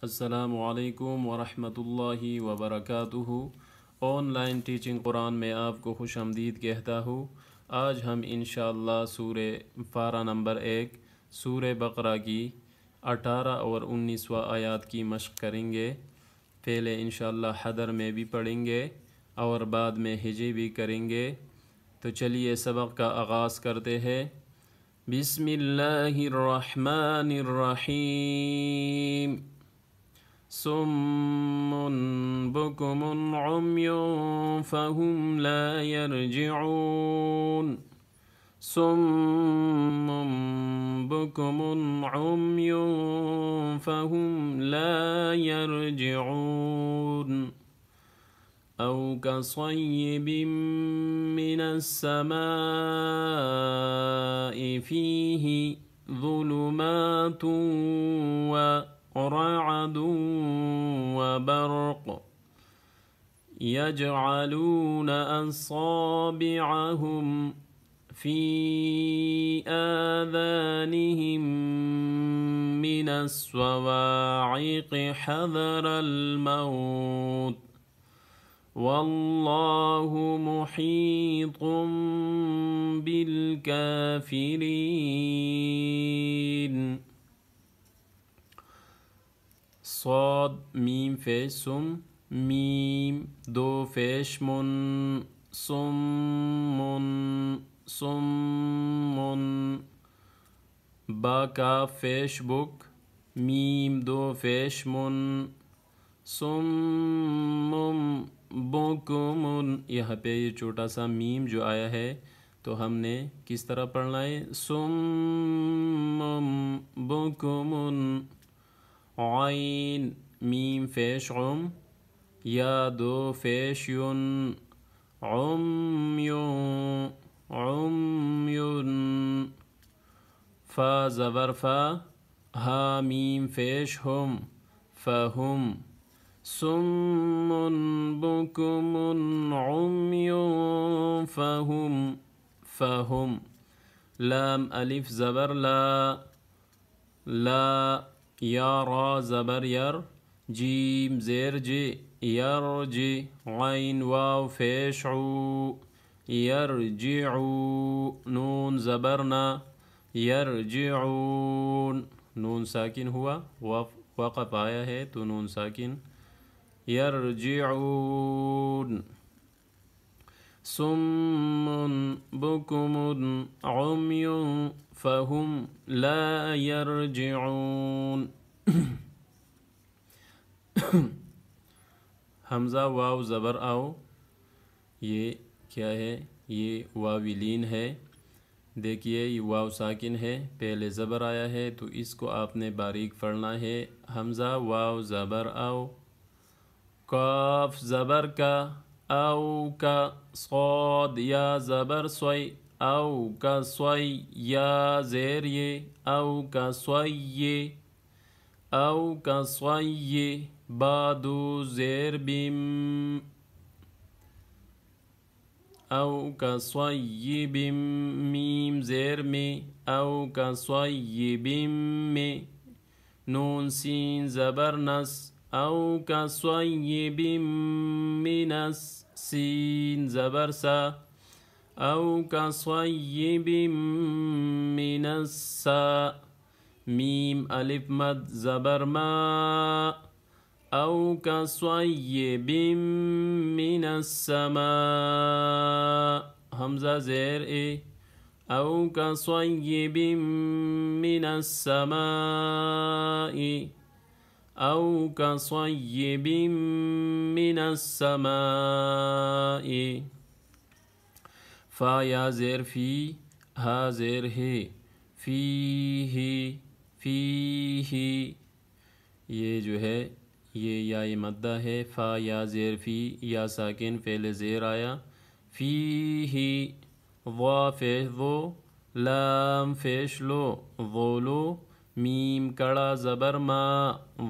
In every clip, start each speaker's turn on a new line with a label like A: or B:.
A: السلام علیکم ورحمۃ اللہ وبرکاتہ۔ آن لائن ٹیچنگ قرآن میں آپ کو خوش آمدید کہتا ہوں۔ آج ہم انشاءاللہ سورہ پارہ نمبر 1 سورہ بقرہ کی 18 اور 19 آیات کی مشق کریں گے۔ پہلے انشاءاللہ حدر میں بھی پڑھیں گے اور بعد میں ہجے بھی کریں گے۔ تو چلیے سبق کا آغاز کرتے ہیں۔ بسم اللہ الرحمن الرحیم۔ صم بکم عمی فهم لا يرجعون۔ صم بکم عمی فهم لا يرجعون۔ أو كصيب من السماء فيه ظلمات ورعد وبرق يجعلون أصابعهم في آذانهم من الصواعق حذر الموت والله محيط بالكافرين۔ صاد میم فیش سم میم دو فیش من صم صم با کاف فیش بک میم دو فیش من صم بکمن۔ یہاں پہ یہ چھوٹا سا میم جو آیا ہے تو ہم نے کس طرح پڑھنا ہے؟ صم بکمن۔ عین میم فیش عم یا دو فیش ین عمی عمی۔ فا زبر فا ہا میم فیش ہم فہم۔ صم بکم عمی فہم فہم۔ لام الف زبر لا لا یا را زبر یر جیم زیر جی یرجی عین واو فیش عو یرجعو نون زبر نا یرجعون نون ساکن ہوا وقف آیا ہے تو نون ساکن یرجعون۔ صم بکم عمی فهم لا يرجعون۔ حمزہ واو زبر آؤ، یہ کیا ہے؟ یہ واویلین ہے۔ دیکھیے یہ واو ساکن ہے، پہلے زبر آیا ہے تو اس کو آپ نے باریک پڑھنا ہے۔ حمزہ واو زبر آؤ، کاف زبر کا او کا، صاد یا زبر سوئی او کا سوئی یا زیر یہ او کا سوئی او کا سوئی بادو زیر بیم او کا سوئی بیم میم زیر میں او کا سوئی بیم میں نون سین زبر نس او کا صیب من السین زبر سا او کا صیب من السا میم الف مد زبر ما او کا صیب من السماء حمزہ زیر اے او کا صیب من السماء او كصيب من السماء۔ فا یا زیر فی ہا زیر ہے فی یہ جو ہے یہ یا مدہ ہے۔ فا یا زیر فی یا ساکن پہلے زیر آیا فی ضا فیش ضو لام فیش لو ظلو میم کڑا زبر ما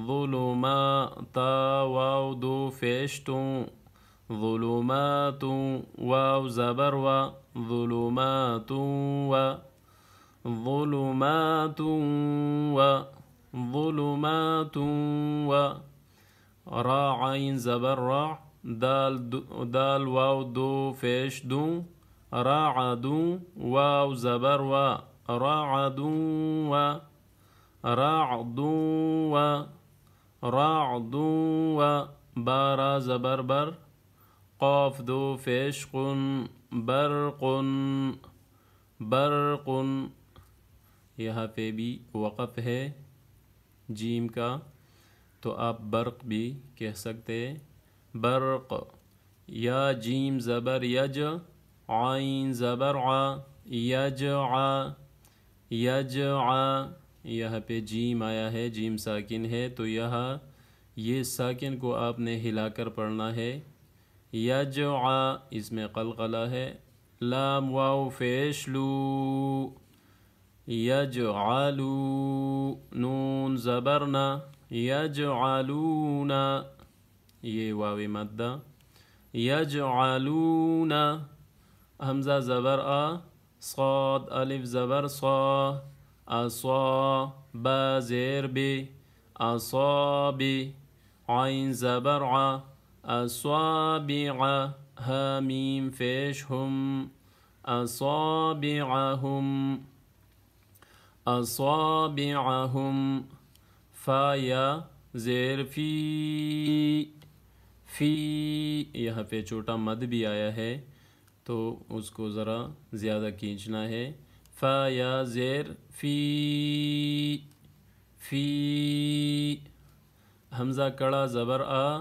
A: ظلما تا واو دو فیشتوں ظلمات واو زبر و ظلمات و ظلمات و ظلمات و را عین زبر را دال واو دو پیش دو رعدو واو زبر و رعدو و رعدو و رعدو و بارا زبر بر قاف دو پیش قن برق برق. یہاں پہ بھی وقف ہے جیم کا، تو آپ برق بھی کہہ سکتے برق. یا جیم زبر یج عین زبر ع یجع یجع. یہاں پہ جیم آیا ہے، جیم ساکن ہے، تو یہاں یہ ساکن کو آپ نے ہلا کر پڑھنا ہے. یجع اس میں قلقلہ ہے. لام واو پیش لو یجعلو نون زبرنا یجعلون یہ واو مدہ یجعلون. حمزہ زبر آ صاد الف زبر صا اصا با زیر بی اصاب عین زبر ع اصابع ہا میم پیش ہم اصابعہم اصابعہم. فا یا زیر فی فی. یہاں پہ چھوٹا مد بھی آیا ہے تو اس کو ذرا زیادہ کھینچنا ہے. فا یا زیر فی فی. حمزہ کڑا زبر آ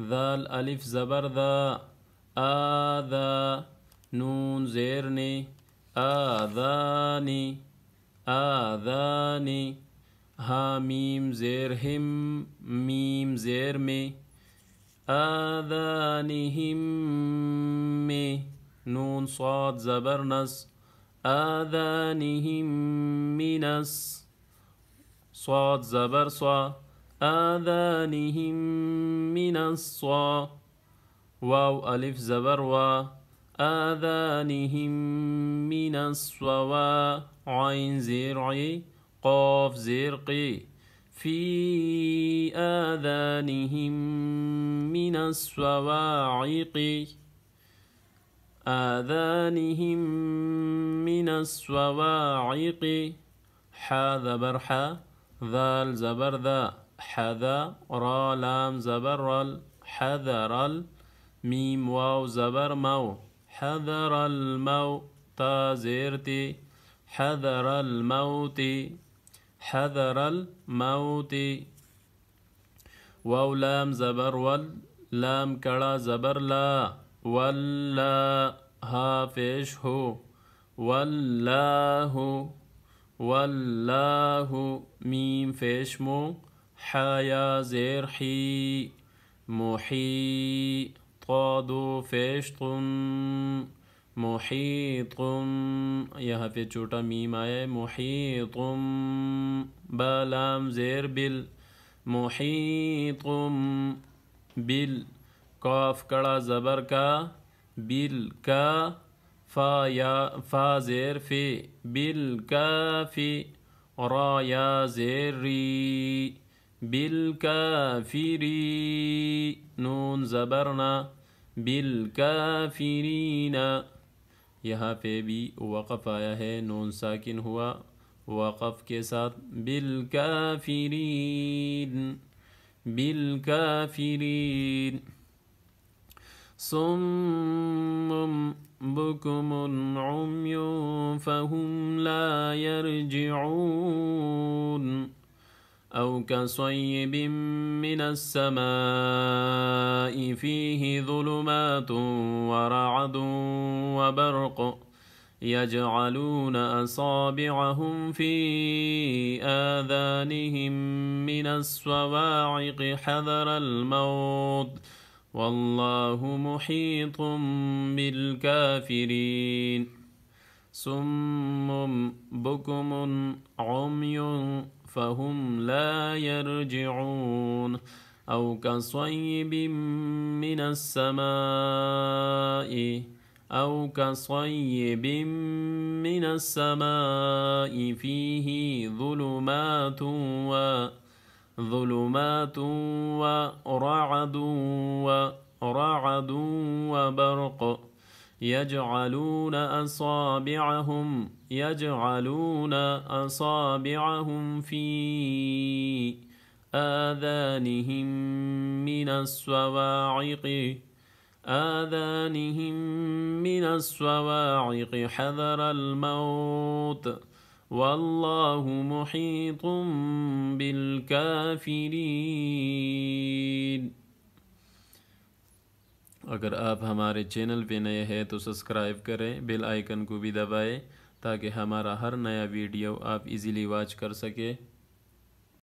A: ذال الف زبر ذا آذا نون زیر نے آذانی آذانی. ہا میم زیر ہم میم زیر میں آذانہم میں. نون صاد زبر نس آذانہم منس صاد زبر صا آذانہم من الصا. واو الف زبر وا آذانہم من الصوا عین زیر عی قاف زیر قی فی آذانہم من الصواعق آذانہم من الصواعق. حا زبر حا ذال زبر ذا حذا را لام زبر رل حذر ال میم واو زبر مو حذر المو تا زیر تی حذر الموت حذر الموت. واو لام زبر ول لام کڑا زبر لا ولا ہا پیش ہو واللہ واللہ میم پیش مو حا یا زیر حی محی طادو پیش تن محیط. یہاں پہ چھوٹا میم آیا محیط. با لام زیر بل محیط بل. قاف کڑا زبر کا بل کا فا یا فا زیر فی بل کافی را یا زیر ری بل کافری نون زبرنا بل کافرین. یہاں پہ بھی وقف آیا ہے، نون ساکن ہوا وقف کے ساتھ بالکافرین بالکافرین. صم بکم عمی فهم لا يرجعون أو كصيب من السماء فيه ظلمات ورعد وبرق يجعلون أصابعهم في آذانهم من الصواعق حذر الموت والله محيط بالكافرين. صم بكم عمي فهم لا يرجعون أو كصيب من السماء أو كصيب من السماء فيه ظلمات ورعد وبرق يجعلون أصابعهم في آذانهم من الصواعق حذر الموت واللہ محیط بالکافرین۔ اگر آپ ہمارے چینل پہ نئے ہیں تو سبسکرائب کریں، بیل آئیکن کو بھی دبائیں تاکہ ہمارا ہر نیا ویڈیو آپ ایزیلی واچ کر سکیں۔